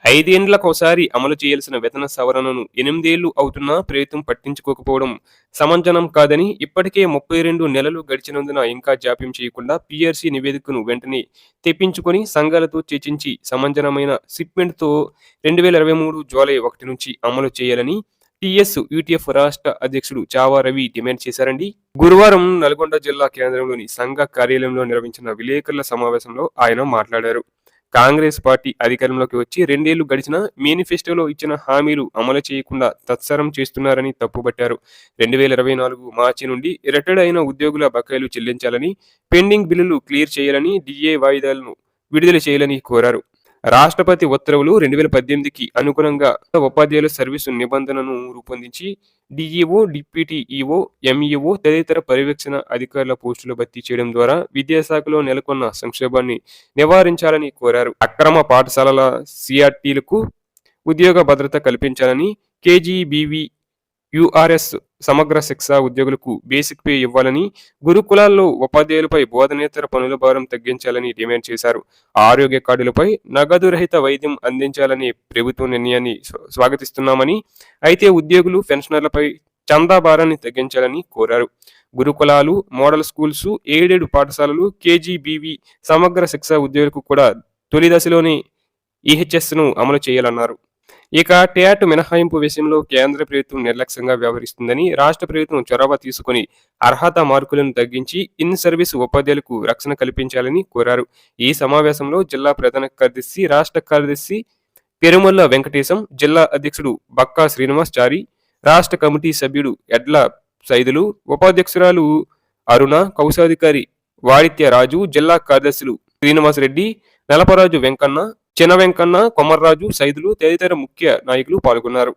5 ఏండ్లకోసారి అమలు చేయాల్సిన వేతన సవరణను 8 ఏళ్లు అవుతున్నా ప్రభుత్వం పట్టించుకోకపోవడం సమంజసం కాదని, ఇప్పటికే 32 నెలలు గడిచినందున ఇంకా జాప్యం చేయకుండా పీఆర్సీ నివేదికను వెంటనే తెప్పించుకొని సంఘాలతో చర్చించి సమంజసమైన షిప్మెంట్‌తో 2023 జూలై 1 నుంచి అమలు చేయాలని యూటీఎఫ్ రాష్ట్ర అధ్యక్షుడు చావా రవి డిమాండ్ చేశారండి. గురువారం నల్గొండ జిల్లా కేంద్రంలోని సంఘ కార్యాలయంలో నిర్వహించిన విలేకరుల సమావేశంలో ఆయన మాట్లాడారు. కాంగ్రెస్ పార్టీ అధికారంలోకి వచ్చి 2 ఏళ్లు గడిచినా మేనిఫెస్టోలో ఇచ్చిన హామీలు అమలు చేయకుండా తత్సరం చేస్తున్నారని తప్పుబట్టారు. 2024 మార్చి నుండి రిటైర్డ్ అయిన ఉద్యోగుల బకాయిలు చెల్లించాలని, పెండింగ్ బిల్లులు క్లియర్ చేయాలని, డిఏ వాయిదాలను విడుదల చేయాలని కోరారు. రాష్ట్రపతి ఉత్తర్వులు 2018కి అనుగుణంగా ఉపాధ్యాయుల సర్వీసు నిబంధనను రూపొందించి డిఈఓ, డిప్యూటీ ఈఓ, ఎంఈఓ తదితర పర్యవేక్షణ అధికారుల పోస్టులు భర్తీ చేయడం ద్వారా విద్యాశాఖలో నెలకొన్న సంక్షోభాన్ని నివారించాలని కోరారు. అక్రమ పాఠశాలల సిఆర్టీలకు ఉద్యోగ భద్రత కల్పించాలని, కేజీబీవీ యూఆర్ఎస్ సమగ్ర శిక్ష ఉద్యోగులకు బేసిక్ పే ఇవ్వాలని, గురుకులాల్లో ఉపాధ్యాయులపై బోధనేతర పనుల భారం తగ్గించాలని డిమాండ్ చేశారు. ఆరోగ్య కార్డులపై నగదు రహిత వైద్యం అందించాలనే ప్రభుత్వ నిర్ణయాన్ని స్వాగతిస్తున్నామని, అయితే ఉద్యోగులు, పెన్షనర్లపై చందా భారాన్ని తగ్గించాలని కోరారు. గురుకులాలు, మోడల్ స్కూల్స్, ఎయిడెడ్ పాఠశాలలు, కేజీబీవీ సమగ్ర శిక్ష ఉద్యోగులకు కూడా తొలి దశలోనే ఈహెచ్ఎస్ను అమలు చేయాలన్నారు. ఇక ట్యాట్ మినహాయింపు విషయంలో కేంద్ర ప్రభుత్వం నిర్లక్ష్యంగా వ్యవహరిస్తుందని, రాష్ట్ర ప్రభుత్వం చొరవ తీసుకుని అర్హత మార్కులను తగ్గించి ఇన్ సర్వీస్ ఉపాధ్యాయులకు రక్షణ కల్పించాలని కోరారు. ఈ సమావేశంలో జిల్లా ప్రధాన కార్యదర్శి, రాష్ట్ర కార్యదర్శి పెరుమల్ల వెంకటేశం, జిల్లా అధ్యక్షుడు బక్కా శ్రీనివాస్ చారి, రాష్ట్ర కమిటీ సభ్యుడు ఎడ్ల సైదులు, ఉపాధ్యక్షురాలు అరుణ, కౌశాధికారి వాడిత్య రాజు, జిల్లా కార్యదర్శులు శ్రీనివాసరెడ్డి, నలపరాజు వెంకన్న, చిన్న వెంకన్న, కొమర్రాజు, సైదులు తదితర ముఖ్య నాయకులు పాల్గొన్నారు.